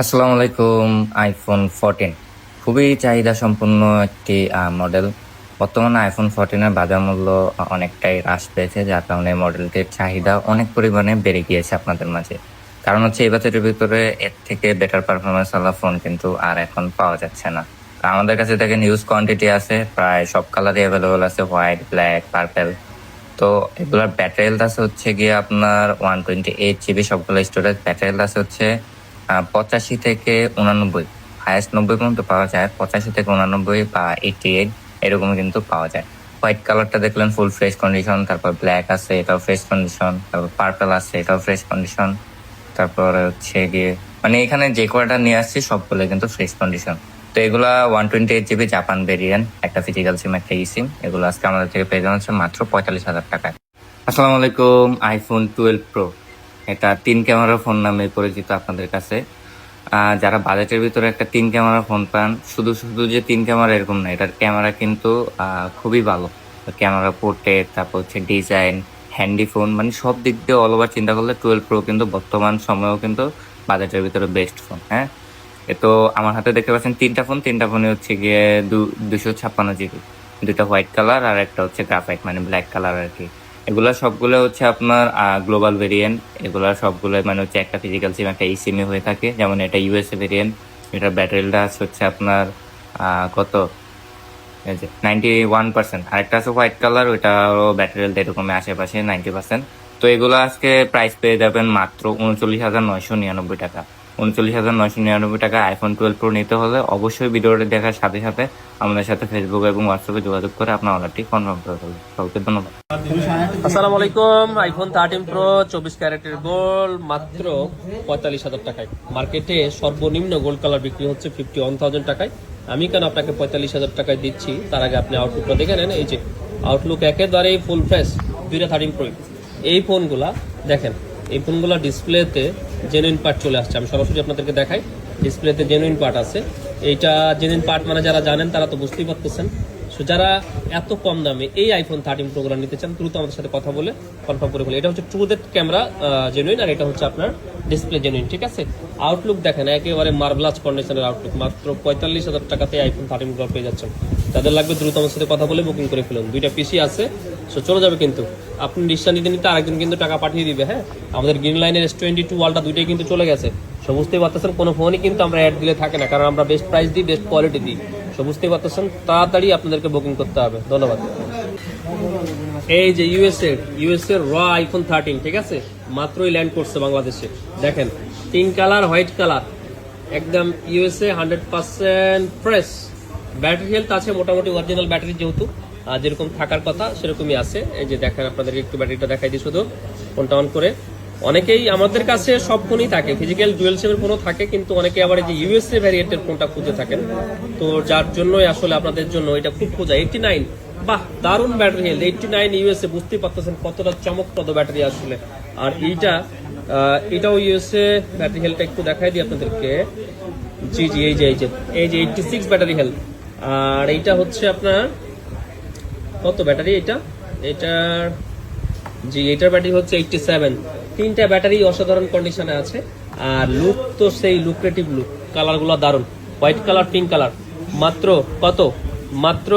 আসসালামু আলাইকুম। iPhone 14 খুবই চাহিদা সম্পন্ন একটি মডেল। বর্তমানে iPhone 14 এর বাজার মূল্য অনেকটাই হ্রাস পেয়েছে, যার কারণে মডেলটির চাহিদা অনেক পরিমাণে বেড়ে গিয়েছে আপনাদের মাঝে। কারণ হচ্ছে এই বাজেটের ভিতরে এর থেকে বেটার পারফরমেন্স ওয়ালা ফোন কিন্তু আর এখন পাওয়া যাচ্ছে না। তো আমাদের কাছে দেখেন হিউজ কোয়ান্টিটি আছে, প্রায় সব কালারই অ্যাভেলেবল আছে, হোয়াইট, ব্ল্যাক, পার্পেল। তো এগুলার ব্যাটারি হেলথ আছে হচ্ছে গিয়ে আপনার 128 GB, সবগুলো স্টোরেজ। ব্যাটারি হেলথ আছে হচ্ছে 85 থেকে 89, হায়েস্ট 90 পর্যন্ত পাওয়া যায়। 85 থেকে 89 বা 88 এরকম কিন্তু পাওয়া যায়। হোয়াইট কালারটা দেখলেন ফুল ফ্রেশ কন্ডিশন, তারপর ব্ল্যাক আছে, এটাও ফ্রেশ কন্ডিশন, তারপর পার্পল আছে, এটাও ফ্রেশ কন্ডিশন। তারপর হচ্ছে গিয়ে মানে এখানে যে কয়টা নিয়ে আসছি সবগুলো কিন্তু ফ্রেশ কন্ডিশন। তো এগুলা 128 GB জাপান ভেরিয়েন্ট, একটা ফিজিক্যাল সিম, একটা ই সিম। এগুলো আজকে আমাদের থেকে পেয়ে যাওয়া হচ্ছে মাত্র 45,000 টাকায়। আসসালামু আলাইকুম। iPhone 12 Pro, এটা 3 ক্যামেরা ফোন নামে পরিচিত আপনাদের কাছে। যারা বাজেটের ভিতরে একটা 3 ক্যামেরা ফোন পান, শুধু শুধু যে 3 ক্যামেরা এরকম না, এটার ক্যামেরা কিন্তু খুবই ভালো। ক্যামেরা পোর্ট্রেট, তারপর হচ্ছে ডিজাইন, হ্যান্ডি ফোন, মানে সব দিক দিয়ে অল ওভার চিন্তা করলে 12 Pro কিন্তু বর্তমান সময়েও কিন্তু বাজেটের ভিতরে বেস্ট ফোন। হ্যাঁ, এ তো আমার হাতে দেখতে পাচ্ছেন তিনটা ফোনে হচ্ছে গিয়ে 256 GB, দুটা হোয়াইট কালার আর একটা হচ্ছে গ্রাফাইট মানে ব্ল্যাক কালার আর কি। এগুলা সবগুলো হচ্ছে আপনার গ্লোবাল ভেরিয়েন্ট। এগুলা সবগুলো মানে হচ্ছে একটা ফিজিক্যাল সিম, একটা ই সিমে হয়ে থাকে। যেমন এটা ইউএসএ ভেরিয়েন্ট, এটার ব্যাটারিটা আছে হচ্ছে আপনার কত, এই যে 91%। আরেকটা আছে হোয়াইট কালার, ওইটারও ব্যাটারি হেলথ এরকম আশেপাশে 90%। তো এগুলো আজকে প্রাইস পেয়ে যাবেন মাত্র 39,999 টাকা। 39,999 টাকা iPhone 12 Pro নিতে হলে অবশ্যই ভিডিওটি দেখার সাথে সাথে আমাদের সাথে ফেসবুক এবং হোয়াটসঅ্যাপে যোগাযোগ করে আপনার অর্ডারটি কনফার্ম করে ফেলবেন। সবাইকে ধন্যবাদ। আসসালামু আলাইকুম। iPhone 13 Pro 24 ক্যারেটের গোল্ড মাত্র 45,000 টাকায়। মার্কেটে সর্বনিম্ন গোল্ড কালার বিক্রি হচ্ছে 51,000 টাকায়। আমি কেন আপনাকে 45,000 টাকায় দিচ্ছি, তার আগে আপনি আউটলুকটা দেখে নেন। এই যে আউটলুক একেবারেই ফুল ফ্রেশ, 2টা 13 Pro। এই ফোনগুলা দেখেন, এই ফোনগুলা ডিসপ্লেতে জেনুইন পার্ট চলে আসছে। আমি সরাসরি আপনাদেরকে দেখাই, ডিসপ্লেতে জেনুইন পার্ট আছে। এইটা জেনুইন পার্ট মানে যারা জানেন তারা তো বুঝতেই পারতেছেন। সো যারা এত কম দামে এই iPhone 13 Pro গুলো নিতে চান, দ্রুত আমাদের সাথে কথা বলে কনফার্ম করে ফেলে। এটা হচ্ছে ট্রু ডেট ক্যামেরা জেনুইন, আর এটা হচ্ছে আপনার ডিসপ্লে জেনুইন, ঠিক আছে। আউটলুক দেখেন, একেবারে মার্ভেলাস কন্ডিশনের আউটলুক। মাত্র 45,000 টাকাতে iPhone 13 Pro পেয়ে যাচ্ছেন। যাদের লাগবে দ্রুত আমার সাথে কথা বলে বুকিং করে ফেলুন। 2টা পিসি আছে, সো চলে যাবে কিন্তু। আপনি নিশ্চয় নিতে নিতে আরেকজন কিন্তু টাকা পাঠিয়ে দিবে। হ্যাঁ, আমাদের গ্রিন লাইনের S22 ওয়ালটা 2টাই কিন্তু চলে গেছে। সো বুঝতেই পারতেছেন, কোনো ফোনই কিন্তু আমরা অ্যাড দিলে থাকে না, কারণ আমরা বেস্ট প্রাইস দিই, বেস্ট কোয়ালিটি দিই। সো বুঝতেই পারতেছেন, তাড়াতাড়ি আপনাদেরকে বুকিং করতে হবে। ধন্যবাদ। এই যে ইউএসএ র iPhone 13, ঠিক আছে, মাত্রই ল্যান্ড করছে বাংলাদেশে। দেখেন, 3 কালার, হোয়াইট কালার, একদম ইউএসএ 100% ফ্রেশ। ব্যাটারি হেলথ আছে মোটামুটি অরিজিনাল ব্যাটারি, যেহেতু যেরকম থাকার কথা সেরকমই আছে। এই যে দেখেন, আপনাদেরকে একটু ব্যাটারিটা দেখাই দিই শুধু, ফোনটা অন করে। অনেকেই আমাদের কাছে সব ফোনই থাকে, ফিজিক্যাল ডুয়েল সিমের ফোনও থাকে, কিন্তু অনেকে আবার এই যে ইউএসএ ভ্যারিয়েন্টের ফোনটা খুঁজে থাকেন। তো যার জন্যই আসলে আপনাদের জন্য এটা খুব খোঁজা। 89, বাহ, দারুণ ব্যাটারি হেলথ। 89 ইউএসএ, বুঝতেই পারতেছেন কতটা চমকপ্রদ ব্যাটারি আসলে। আর এটাও ইউএসএ ব্যাটারি হেলথটা একটু দেখাই দিই আপনাদেরকে। জি জি, এই যে 86 ব্যাটারি হেলথ। আর এইটা হচ্ছে আপনার কত ব্যাটারি, এটার জি, এটার ব্যাটারি হচ্ছে 87। 3টা ব্যাটারি অসাধারণ কন্ডিশনে আছে। আর লুক তো সেই লুক্রেটিভ লুক, কালারগুলো দারুণ, হোয়াইট কালার, পিঙ্ক কালার। মাত্র কত, মাত্র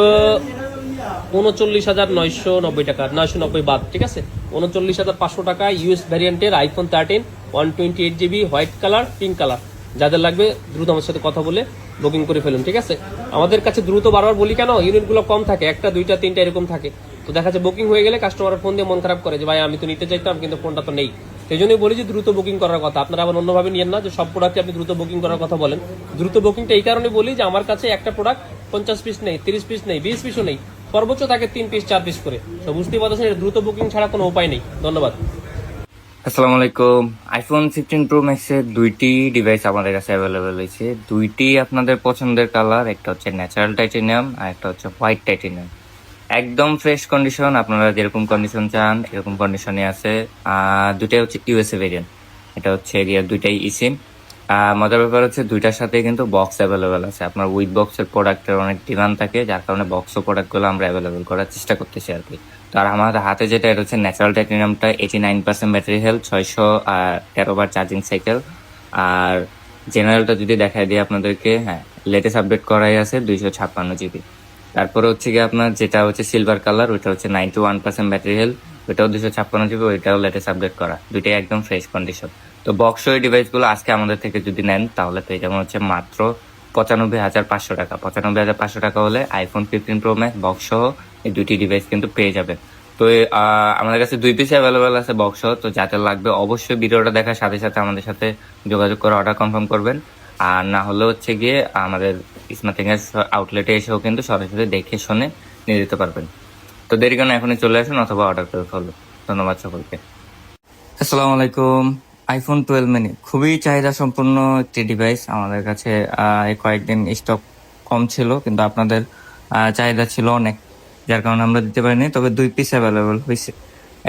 39,990 টাকা, 990 বাদ, ঠিক আছে। 39,500 টাকা ইউএস ভ্যারিয়েন্টের iPhone 13 128 GB white colour, pink colour. যাদের লাগবে দ্রুত আমার সাথে কথা বলে বুকিং করে ফেলুন, ঠিক আছে। আমাদের কাছে দ্রুত বারবার বলি কেন, ইউনিটগুলো কম থাকে, 1টা 2টা 3টা এরকম থাকে। তো দেখা যায় বুকিং হয়ে গেলে কাস্টমার ফোন দিয়ে মন খারাপ করে যে ভাই আমি তো নিতে চাইতাম কিন্তু ফোনটা তো নেই। সেই জন্যই বলি যে দ্রুত বুকিং করার কথা। আপনারা আবার অন্যভাবে নিয়েন না যে সব প্রোডাক্টে আপনি দ্রুত বুকিং করার কথা বলেন। দ্রুত বুকিংটা এই কারণে বলি যে আমার কাছে একটা প্রোডাক্ট 50 পিস নেই, 30 পিস নেই, 20 পিসও নেই, সর্বোচ্চ থাকে 3 পিস 4 পিস করে। তো বুঝতেই পারছেন, দ্রুত বুকিং ছাড়া কোনো উপায় নেই। ধন্যবাদ। আসসালামু আলাইকুম। iPhone 15 Pro Max এর 2টি ডিভাইস আমাদের কাছে অ্যাভেলেবেল হয়েছে। 2টি আপনাদের পছন্দের কালার, একটা হচ্ছে ন্যাচারাল টাইটেনিয়াম আর একটা হচ্ছে হোয়াইট টাইটেনিয়াম। একদম ফ্রেশ কন্ডিশন, আপনারা যেরকম কন্ডিশন চান এরকম কন্ডিশনে আছে। দুটাই হচ্ছে ইউএসএ ভেরিয়েন্ট, এটা হচ্ছে গিয়ে 2টাই ইসিম। মজার ব্যাপার হচ্ছে 2টার সাথে কিন্তু বক্স অ্যাভেলেবেল আছে। আপনার উইথ বক্সের প্রোডাক্টের অনেক ডিমান্ড থাকে, যার কারণে বক্স প্রোডাক্টগুলো আমরা অ্যাভেলেবেল করার চেষ্টা করতেছি আর কি। তো আর আমার হাতে যেটা, এটা হচ্ছে ন্যাচারাল টাইটেনিয়ামটা, 89% ব্যাটারি হেলথ, 613 বার চার্জিং সাইকেল। আর জেনারেলটা যদি দেখায় দিই আপনাদেরকে, হ্যাঁ লেটেস্ট আপডেট করাই আছে 256 GB। তারপরে হচ্ছে গিয়ে আপনার যেটা হচ্ছে সিলভার কালার, ওইটা হচ্ছে 91% ব্যাটারি হেলথ, ওইটাও 256 GB, ওইটাও লেটেস্ট আপডেট করা, দুইটাই একদম ফ্রেশ কন্ডিশন। তো বক্স এই ডিভাইসগুলো আজকে আমাদের থেকে যদি নেন তাহলে পেয়ে যাবেন হচ্ছে মাত্র 95,500 টাকা। 95,500 টাকা হলে আইফোন 15 প্রো ম্যাক্স বক্স সহ এই দুইটি ডিভাইস কিন্তু পেয়ে যাবেন। তো আমাদের কাছে 2 পিস অ্যাভেলেবেল আছে বক্স সহ। তো যাদের লাগবে অবশ্যই ভিডিওটা দেখার সাথে সাথে আমাদের সাথে যোগাযোগ করে অর্ডার কনফার্ম করবেন। আর না হলে হচ্ছে গিয়ে আমাদের স্মার্টিং এর আউটলেটে এসেও কিন্তু সরাসরি দেখে শুনে নিয়ে যেতে পারবেন। তো দেরি কেন, এখনই চলে আসুন অথবা অর্ডার করে ফেলুন। ধন্যবাদ সকলকে। আসসালামু আলাইকুম। আইফোন 12 মিনি খুবই চাহিদা সম্পন্ন একটি ডিভাইস আমাদের কাছে। এই কয়েকদিন স্টক কম ছিল, কিন্তু আপনাদের চাহিদা ছিল অনেক, যার কারণে আমরা দিতে পারিনি। তবে 2 পিস অ্যাভেলেবল হয়েছে।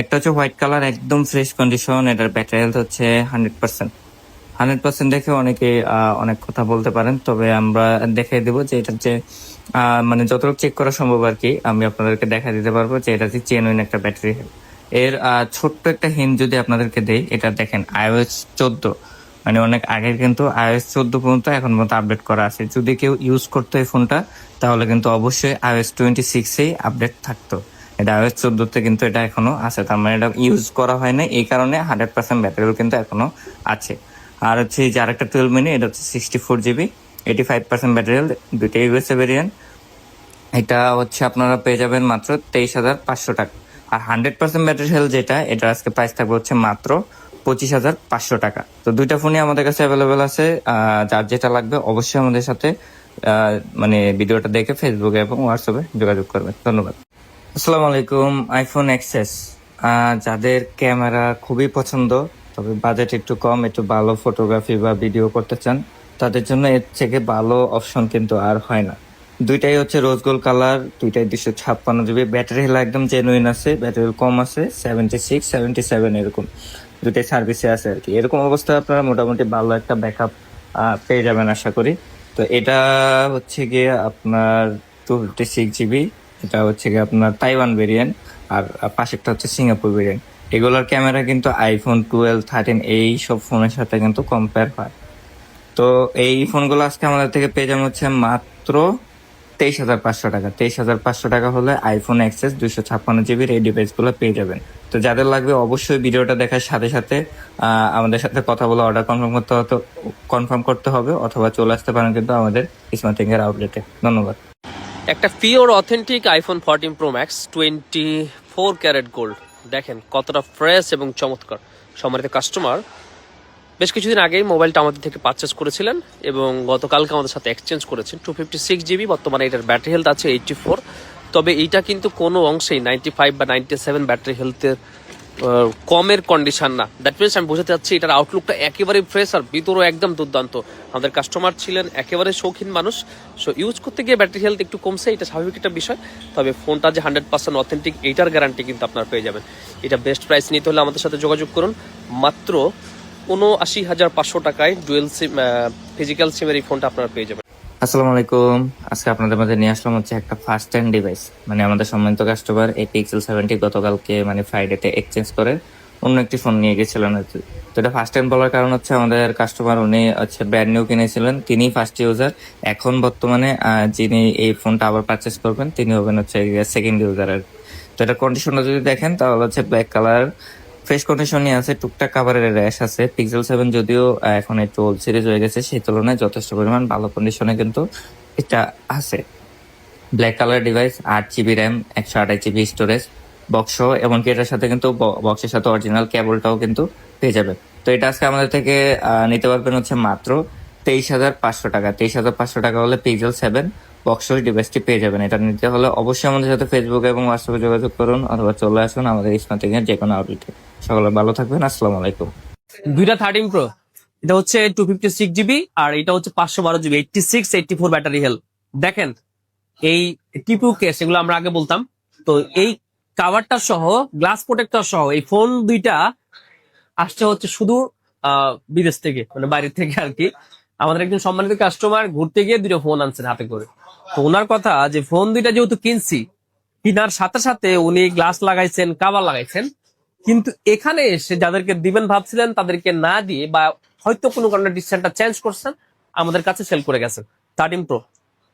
একটা হচ্ছে হোয়াইট কালার, একদম ফ্রেশ কন্ডিশন, এটার ব্যাটারি হেলথ হচ্ছে 100%। 100% দেখে অনেকে অনেক কথা বলতে পারেন, তবে আমরা দেখাই দেবো যে এটা যে মানে যতটুকু চেক করা সম্ভব আর কি, আমি আপনাদেরকে দেখা দিতে পারবো যে এটা হচ্ছে জেনুইন একটা ব্যাটারি। এর ছোট্ট একটা হিন্ট যদি আপনাদেরকে দেই, এটা দেখেন iOS 14, মানে অনেক আগের কিন্তু iOS 14 পর্যন্ত এখন পর্যন্ত আপডেট করা আছে। যদি কেউ ইউজ করতো এই ফোনটা তাহলে কিন্তু অবশ্যই iOS 26-এই আপডেট থাকতো। এটা iOS 14-তে কিন্তু এটা এখনো আছে, তার মানে এটা ইউজ করা হয় না, এই কারণে 100% ব্যাটারিও কিন্তু এখনো আছে। আর হচ্ছে যে আরেকটা 12 মিনি, এটা হচ্ছে 64 GB, 85% ব্যাটারি হেলথ, দুইটা ইউএসএ ভেরিয়েন্ট। এটা হচ্ছে আপনারা পেয়ে যাবেন মাত্র 23,500 টাকা। আর 100% ব্যাটারি হেলথ যেটা, এটা আজকে প্রাইস থাকবে হচ্ছে মাত্র 25,500 টাকা। তো দুইটা ফোনই আমাদের কাছে অ্যাভেলেবেল আছে। যার যেটা লাগবে অবশ্যই আমাদের সাথে মানে ভিডিওটা দেখে ফেসবুকে এবং হোয়াটসঅ্যাপে যোগাযোগ করবেন। ধন্যবাদ। আসসালামু আলাইকুম। আইফোন এক্সএস যাদের ক্যামেরা খুবই পছন্দ, তবে বাজেট একটু কম, একটু ভালো ফটোগ্রাফি বা ভিডিও করতে চান, তাদের জন্য এর থেকে ভালো অপশন কিন্তু আর হয় না। দুইটাই হচ্ছে রোজ গোল্ড কালার, দুইটাই 256 GB, ব্যাটারি হেলথ একদম জেনুইন আছে, ব্যাটারি কম আছে 76-77 এরকম, দুইটাই সার্ভিসে আছে আর কি। এরকম অবস্থায় আপনারা মোটামুটি ভালো একটা ব্যাকআপ পেয়ে যাবেন আশা করি। তো এটা হচ্ছে গিয়ে আপনার 256 GB, এটা হচ্ছে গিয়ে আপনার তাইওয়ান ভেরিয়েন্ট, আর পাশেরটা হচ্ছে সিঙ্গাপুর ভেরিয়েন্ট। এগুলোর ক্যামেরা কিন্তু আইফোন 12, 13 এই সব ফোনের সাথে কিন্তু কম্পেয়ার হয়। তো এই ফোনগুলো আজকে আমাদের থেকে পেয়ে যাবেন হচ্ছে মাত্র 23,500 টাকা। 23,500 টাকা হলে আইফোন এক্সএস 256 GB এই ডিভাইস গুলো পেয়ে যাবেন। তো যাদের লাগবে অবশ্যই ভিডিওটা দেখার সাথে সাথে আমাদের সাথে কথা বলে অর্ডার কনফার্ম করতে হবে, অথবা চলে আসতে পারেন কিন্তু আমাদের স্মার্টিং এর আউটলেটে। ধন্যবাদ। একটা pure authentic iPhone 14 pro max 24 carat gold, দেখেন কতটা ফ্রেশ এবং চমৎকার। সম্মানিত কাস্টমার, বেশ কিছুদিন আগেই মোবাইলটা আমাদের থেকে পারচেস করেছিলেন এবং গতকালকে আমাদের সাথে এক্সচেঞ্জ করেছেন। 256 GB, বর্তমানে এটার ব্যাটারি হেলথ আছে 84। তবে এইটা কিন্তু কোনো অংশেই 95 বা 97 ব্যাটারি হেলথের কমের কন্ডিশন না। দ্যাট মিনস আমি বোঝাতে চাচ্ছি এটার আউটলুকটা একেবারে ফ্রেশ আর ভিতরও একদম দুর্দান্ত। আমাদের কাস্টমার ছিলেন একেবারে শৌখিন মানুষ, সো ইউজ করতে গিয়ে ব্যাটারি হেলথ একটু কমছে, এটা স্বাভাবিক একটা বিষয়। তবে ফোনটা যে 100% অথেন্টিক এইটার গ্যারান্টি কিন্তু আপনারা পেয়ে যাবেন। এটা বেস্ট প্রাইস নিতে হলে আমাদের সাথে যোগাযোগ করুন। মাত্র 79,500 টাকায় ডুয়েল সিম ফিজিক্যাল সিমের এই ফোনটা আপনারা পেয়ে যাবেন। আসসালামু আলাইকুম। আজকে আপনাদের মধ্যে নিয়ে আসলাম হচ্ছে একটা ফার্স্ট হ্যান্ড ডিভাইস, মানে আমাদের সম্মানিত কাস্টমার এই পিক্সেল 70 গতকালকে মানে ফ্রাইডেতে এক্সচেঞ্জ করে অন্য একটি ফোন নিয়ে গেছিলেন আর কি। তো এটা ফার্স্ট হ্যান্ড বলার কারণ হচ্ছে আমাদের কাস্টমার উনি হচ্ছে ব্র্যান্ড নিউ কিনেছিলেন, তিনি ফার্স্ট ইউজার। এখন বর্তমানে যিনি এই ফোনটা আবার পারচেস করবেন তিনি হবেন হচ্ছে সেকেন্ড ইউজার আর কি। তো এটা কন্ডিশনটা যদি দেখেন তাহলে হচ্ছে ব্ল্যাক কালার, ফ্রেশ কন্ডিশনই আছে, টুকটাক কাভারের র্যাশ আছে। পিক্সেল 7 যদিও এখন একটু ওল্ড সিরিজ হয়ে গেছে, সেই তুলনায় যথেষ্ট পরিমাণ ভালো কন্ডিশনে কিন্তু এটা আছে। Black colour device, 8 GB RAM, 128 GB storage, box, এমনকি এটার সাথে কিন্তু বক্সের সাথে অরিজিনাল কেবলটাও কিন্তু পেয়ে যাবে। তো এটা আজকে আমাদের থেকে নিতে পারবেন হচ্ছে মাত্র 23,500 টাকা। 23,500 টাকা হলে পিক্সেল 7 বক্স ডিভাইসটি পেয়ে যাবেন। এটা নিতে হলে অবশ্যই আমাদের সাথে ফেসবুকে এবং হোয়াটসঅ্যাপে যোগাযোগ করুন, অথবা চলে আসুন আমাদের স্মার্টিং এর যে কোনো আউটলেটে। সকলে ভালো থাকবেন। আসসালামু আলাইকুম। দুইটা 13 প্রো, এটা হচ্ছে 256 GB আর এটা হচ্ছে 512 GB, 86-84 ব্যাটারি হেলথ। দেখেন এই টিপু কেস, এগুলো আমরা আগে বলতাম। তো এই কাভারটা সহ, গ্লাস প্রোটেক্টর সহ এই ফোন দুইটা আসছে হচ্ছে শুধু বিদেশ থেকে, মানে বাইরে থেকে আর কি। আমাদের একজন সম্মানিত কাস্টমার ঘুরতে গিয়ে দুটো ফোন আনছেন হাতে করে। তো ওনার কথা যে ফোন দুইটা যেহেতু কিনছি, কেনার সাথে সাথে উনি গ্লাস লাগাইছেন, কাভার লাগাইছেন, কিন্তু এখানে এসে যাদেরকে দিবেন ভাবছিলেন তাদেরকে না দিয়ে বা হয়তো কোনো কারণে ডিসিশনটা চেঞ্জ করছেন, আমাদের কাছে সেল করে গেছেন। 13 প্রো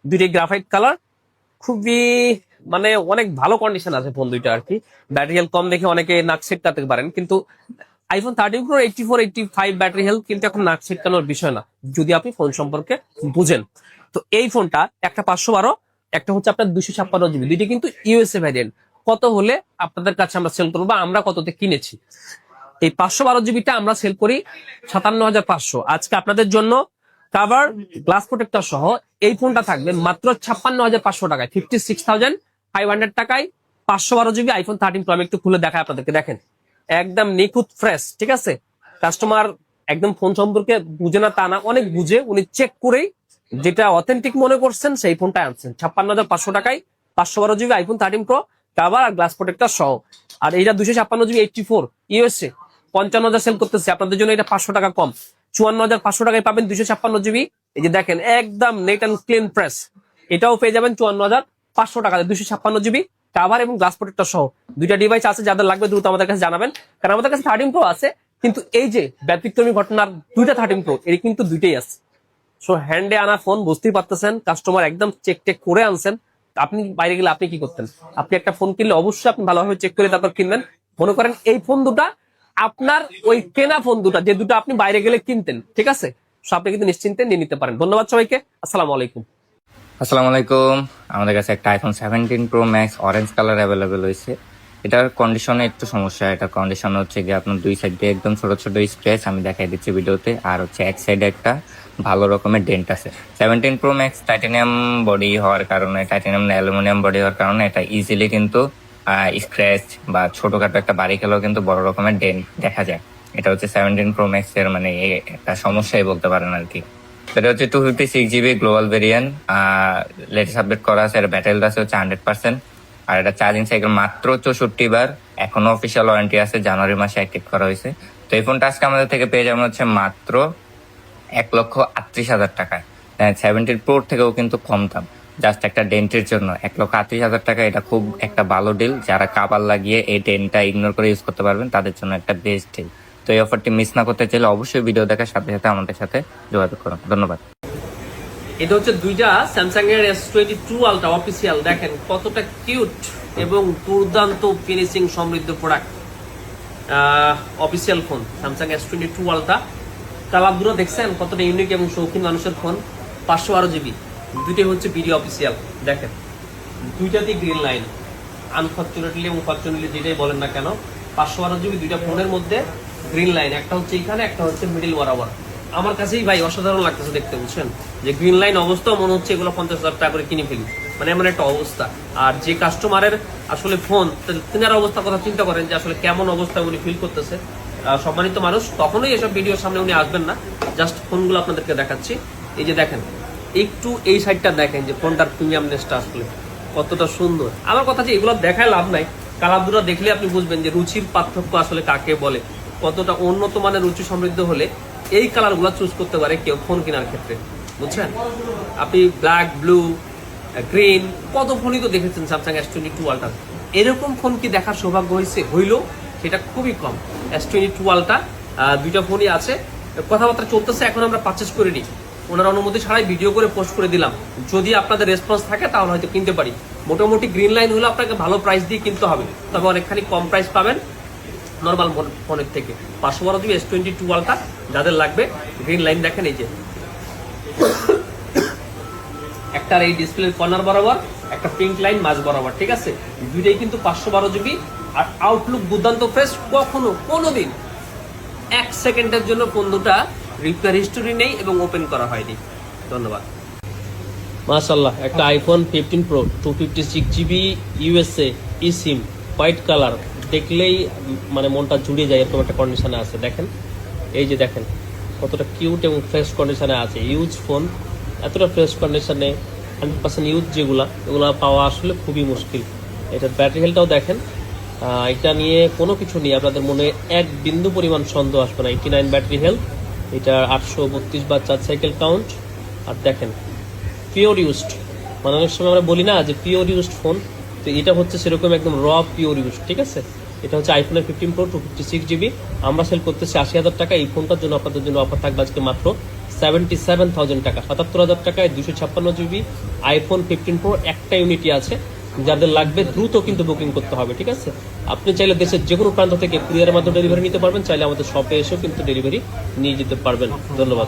দুইটাই গ্রাফাইট কালার, খুবই মানে অনেক ভালো কন্ডিশন আছে ফোন দুইটা আর কি। ব্যাটারি হেলথ কম দেখে অনেকে নাক ছিটকাতে পারেন, কিন্তু আইফোন 13 প্রো 84-85 ব্যাটারি হেলথ কিন্তু এখন নাক ছিটকানোর বিষয় না, যদি আপনি ফোন সম্পর্কে বুঝেন। তো এই ফোনটা একটা 512, একটা হচ্ছে আপনার 256 জিবি, দুইটা কিন্তু ইউএসএ ভ্যারিয়েন্ট। কত হলে আপনাদের কাছে আমরা সেল করবো, বা আমরা কততে কিনেছি? এই 512 জিবিটা আমরা সেল করি 57,500। আজকে আপনাদের জন্য কাভার গ্লাস প্রোটেক্টর সহ এই ফোনটা থাকবে মাত্র 56,500 টাকায়, 56,500 টাকায় 512 জিবি আইফোন 13 প্রো। আমি একটু খুলে দেখাই আপনাদেরকে, দেখেন একদম নিখুঁত ফ্রেশ, ঠিক আছে। কাস্টমার একদম ফোন সম্পর্কে বুঝে না তা না, অনেক বুঝে, উনি চেক করেই যেটা অথেন্টিক মনে করছেন সেই ফোনটা আনছেন 56,500 টাকায় 512 জিবি আইফোন 13 প্রো কাভার আর গ্লাস প্রোটেক্টর সহ। আর এইটা 256 জিবি 84 ইউএসএ 55,000 সেল করতেছে, আপনাদের জন্য এটা 500 টাকা কম, 54,500 টাকায় পাবেন 256 জিবি। এই যে দেখেন একদম নেট অ্যান্ড ক্লিন প্রেস, এটাও পেয়ে যাবেন 54,500 টাকাতে 256 জিবি কাভার এবং গ্লাস প্রোটেক্টর সহ। দুইটা ডিভাইস আছে, যাদের লাগবে দ্রুত আমাদের কাছে জানাবেন, কারণ আমাদের কাছে 13 প্রো আছে, কিন্তু এই যে ব্যতিক্রমী ঘটনার দুইটা 13 প্রো এর কিন্তু দুইটাই আছে। সো হ্যান্ডে আনা ফোন, বুঝতেই পারতেছেন কাস্টমার একদম চেক টেক করে আনছেন। আপনি বাইরে গেলে আপনি কি করতেন? আপনি একটা ফোন কিনলে অবশ্যই আপনি ভালোভাবে চেক করে তারপর কিনবেন। মনে করেন এই ফোন দুটা আপনার ওই কেনা ফোন দুটা, যে দুটো আপনি বাইরে গেলে কিনতেন, ঠিক আছে? সো আপনি কিন্তু নিশ্চিন্তে নিয়ে নিতে পারেন। ধন্যবাদ সবাইকে, আসসালামু আলাইকুম। আসসালামু আলাইকুম। আমাদের কাছে একটা iPhone 17 pro max orange colour available হয়েছে। এটার কন্ডিশনে একটু সমস্যা। এটা কন্ডিশন হচ্ছে গিয়ে আপনার দুই সাইডে একদম ছোট ছোট স্ক্র্যাচ, আমি দেখাই দিচ্ছি ভিডিওতে, আর হচ্ছে এক সাইডে একটা ভালো রকমের ডেন্ট আছে। 17 প্রো ম্যাক্স টাইটানিয়াম বডি হওয়ার কারণে, টাইটানিয়াম অ্যালুমিনিয়াম বডি হওয়ার কারণে এটা ইজিলি কিন্তু স্ক্র্যাচ বা ছোটখাটো একটা বাড়ি খেলেও কিন্তু বড় রকমের ডেন্ট দেখা যায়। এটা হচ্ছে 17 প্রো ম্যাক্স এর মানে একটা সমস্যাই বলতে পারেন আর কি। এটা হচ্ছে 256 GB global variant, latest update করা আছে। এর ব্যাটারি আছে হচ্ছে 100%, আর এটা চার্জিং সাইকেল মাত্র 64 বার। এখনো অফিসিয়াল ওয়ারেন্টি আছে, জানুয়ারি মাসে অ্যাক্টিভ করা হয়েছে। তো এই ফোনটা আজকে আমাদের থেকে পেয়ে যাবেন হচ্ছে মাত্র 1,38,000 টাকায়। 17 প্রো থেকেও কিন্তু কম দাম, জাস্ট একটা ডেন্টের জন্য 1,38,000 টাকা। এটা খুব একটা ভালো ডিল, যারা কাবার লাগিয়ে এই ডেন্টটা ইগনোর করে ইউজ করতে পারবেন তাদের জন্য একটা বেস্ট ডিল। তো এই অফারটি মিস না করতে চাইলে অবশ্যই ভিডিও দেখার সাথে সাথে আমাদের সাথে যোগাযোগ করুন। ধন্যবাদ। এটা হচ্ছে দুইটা স্যামসাং এর S22 আলট্রা অফিসিয়াল, দেখেন কতটা কিউট এবং দুর্দান্ত ফিনিশিং সমৃদ্ধ product. Official phone Samsung S22 ultra, colour দুটো দেখছেন কতটা ইউনিক এবং শৌখিন মানুষের ফোন। 512 জিবি, দুইটাই হচ্ছে বিডি অফিসিয়াল। দেখেন দুইটাতেই গ্রিন লাইন, আনফর্চুনেটলি এবং ফর্চুনেটলি যেটাই বলেন না কেন, 512 জিবি দুইটা ফোনের মধ্যে গ্রিন লাইন, একটা হচ্ছে এখানে, একটা হচ্ছে মিডিল বরাবর। আমার কাছেই ভাই অসাধারণ লাগতেছে দেখতে, বুঝছেন? যে গ্রিন লাইন অবস্থাও মনে হচ্ছে এগুলো 50,000 টাকা করে কিনে ফেলি, মানে এমন একটা অবস্থা। আর যে কাস্টমারের আসলে ফোন, তিনার অবস্থা কথা চিন্তা করেন যে আসলে কেমন অবস্থা উনি ফিল করতেছে। সম্মানিত মানুষ, কখনোই এসব ভিডিওর সামনে উনি আসবেন না, জাস্ট ফোনগুলো আপনাদেরকে দেখাচ্ছি। এই যে দেখেন, একটু এই সাইডটা দেখেন যে ফোনটার প্রিমিয়ামনেসটা আসলে কতটা সুন্দর। আমার কথা যে এগুলো দেখায় লাভ নাই, কালার দুটো দেখলে আপনি বুঝবেন যে রুচির পার্থক্য আসলে কাকে বলে। কতটা উন্নত মানের রুচি সমৃদ্ধ হলে এই কালার গুলা চুজ করতে পারে কেউ ফোন কেনার ক্ষেত্রে, বুঝছেন? আপনি ব্ল্যাক, ব্লু, গ্রিন, কত ফোনই তো দেখেছেন স্যামসাং S22 আলট্রা। এরকম ফোন কি দেখার সৌভাগ্য হইলো সেটা খুবই কম। S22 আলট্রা দুইটা ফোনই আছে, কথাবার্তা চলতেছে, এখন আমরা পারচেজ করে নিই, ওনার অনুমতি ছাড়াই ভিডিও করে পোস্ট করে দিলাম। যদি আপনাদের রেসপন্স থাকে তাহলে হয়তো কিনতে পারি। মোটামুটি গ্রিন লাইন হলে আপনাকে ভালো প্রাইস দিয়ে কিনতে হবে, তবে অনেকখানি কম প্রাইস পাবেন নর্মাল ফোনের থেকে। 512 S22 আলট্রা যাদের লাগবে, গ্রিন লাইন দেখেন, এই যে একটা এই ডিসপ্লের কর্নার বরাবর, একটা পিঙ্ক লাইন মাঝ বরাবর, ঠিক আছে? দুইটাই কিন্তু 512 জিবি। আর আউটলুক দুর্দান্ত ফ্রেশ, কখনো কোনোদিন 1 সেকেন্ডের জন্য ফোন দুটা রিপেয়ার হিস্টোরি নেই এবং ওপেন করা হয়নি। ধন্যবাদ। মাশাআল্লাহ, একটা আইফোন 15 প্রো 256 জিবি ইউএসএ ই সিম, হোয়াইট কালার, দেখলেই মানে মনটা জুড়ে যায়, এরকম একটা কন্ডিশনে আছে। দেখেন এই যে দেখেন কতটা কিউট এবং ফ্রেশ কন্ডিশনে আছে। ইউজ ফোন এতটা ফ্রেশ কন্ডিশনে 100% ইউজ এগুলা পাওয়া আসলে খুবই মুশকিল। এটার ব্যাটারি হেলথটাও দেখেন, এটা নিয়ে কোনো কিছু নিয়ে আপনাদের মনে এক বিন্দু পরিমাণ সন্দেহ আসবে না। 89 ব্যাটারি হেলথ, এটা 832 বার চার্জ সাইকেল কাউন্ট। আর দেখেন পিওর ইউজড, মানে অনেক সময় আমরা বলি না যে পিওর ইউজড ফোন, তো এটা হচ্ছে সেরকম একদম র পিওর ইউজড, ঠিক আছে? এটা হচ্ছে আইফোনের 15 প্রো 256GB, আমরা সেল করতেছি 80,000 টাকা। এই ফোনটার জন্য আপনাদের জন্য অফার থাকবে আজকে মাত্র 77,000 টাকা, 77,000 টাকায় 256GB আইফোন 15 প্রো একটা ইউনিটই আছে। যাদের লাগবে দ্রুত কিন্তু বুকিং করতে হবে, ঠিক আছে? আপনি চাইলে দেশের যে কোনো প্রান্ত থেকে কুরিয়ারের মাধ্যমে ডেলিভারি নিতে পারবেন, চাইলে আমাদের শপে এসেও কিন্তু ডেলিভারি নিয়ে যেতে পারবেন। ধন্যবাদ।